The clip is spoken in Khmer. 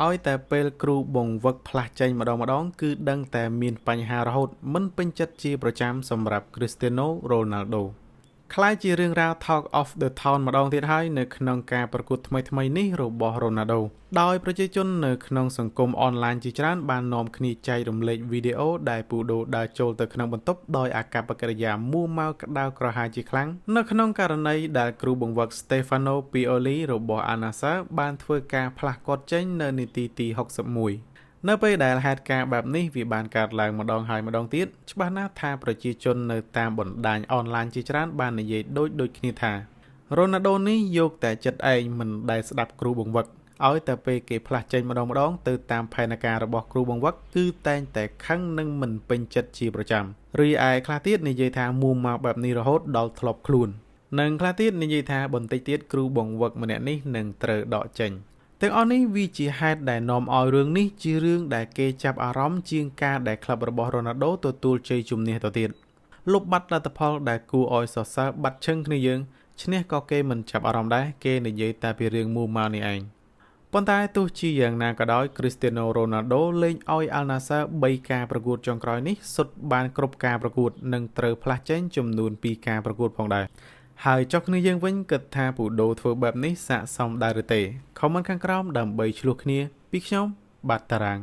ឲ្យតែពេលគ្រូបង្វឹកផ្លាស់ចេញម្ដងគឺដឹងតែមានបញ្ហារហូតមិនពេញចិត្តជាប្រចាំសម្រាប់ Cristiano Ronaldo ខ្លាយជារឿងរ៉ាវ Talk of the Town ម្ដងទៀតហើយនៅក្នុងការប្រកួតថ្មីៗនេះរបស់ Ronaldo ដោយប្រជាជននៅក្នុងសង្គមអនឡាញជាច្រើនបាននាំគ្នាចែករំលែកវីដេអូដែលពូដូដើរចូលទៅក្នុងបន្ទប់ដោយអាកប្បកិរិយាមួម៉ៅក្តៅក្រហាយជាខ្លាំងនៅក្នុងករណីដែលគ្រូបង្វឹក Stefano Pioli របស់ Al Nassr បានធ្វើការផ្លាស់គាត់ចេញនៅនាទីទី61នៅពេលដែលហេតុការណ៍បែបនេះវាបានកើតឡើងម្ដងហើយម្ដងទៀតច្បាស់ណាស់ថាប្រជាជននៅតាមបណ្ដាញអនឡាញជាច្រើនបាននិយាយដូចគ្នាថា Ronaldo នេះយកតែចិត្តឯងមិនដែលស្ដាប់គ្រូបង្វឹកឲ្យតែពេលគេផ្លាស់ចេញម្ដងទៅតាមផែនការរបស់គ្រូបង្វឹកគឺតែងតែខឹងនិងមិនពេញចិត្តជាប្រចាំរីឯខ្លះទៀតនិយាយថាមួម៉ៅបែបនេះរហូតដល់ធ្លាប់ខ្លួននិងខ្លះទៀតនិយាយថាបន្តិចទៀតគ្រូបង្វឹកម្នាក់នេះនឹងត្រូវដកចេញទាំងអស់នេះវាជាហេតុដែលនាំឲ្យរឿងនេះជារឿងដែលគេចាប់អារម្មណ៍ជាងការដែលក្លឹបរបស់ Ronaldo ទទួលជ័យជំនះទៅទៀតលុបបាត់លទ្ធផលដែលគួរឲ្យសរសើរបាត់ឈឹងគ្នាយើងឈ្នះក៏គេមិនចាប់អារម្មណ៍ដែរគេនិយាយតែពីរឿងមួម៉ៅនេះឯងប៉ុន្តែទោះជាយ៉ាងណាក៏ដោយ Cristiano Ronaldo លេងឲ្យ Al Nassr 3 ការប្រកួតចុងក្រោយនេះសុទ្ធបានគ្រប់ការប្រកួតនិងត្រូវផ្លាស់ចេញចំនួន2ការប្រកួតផងដែរហើយចុះគ្នាយើងវិញគិតថាពូដូធ្វើបែបនេះស័ក្តិសមដែរឬទេ ខមមិនខាងក្រោមដើម្បីឆ្លោះគ្នាពីខ្ញុំបាទតារាង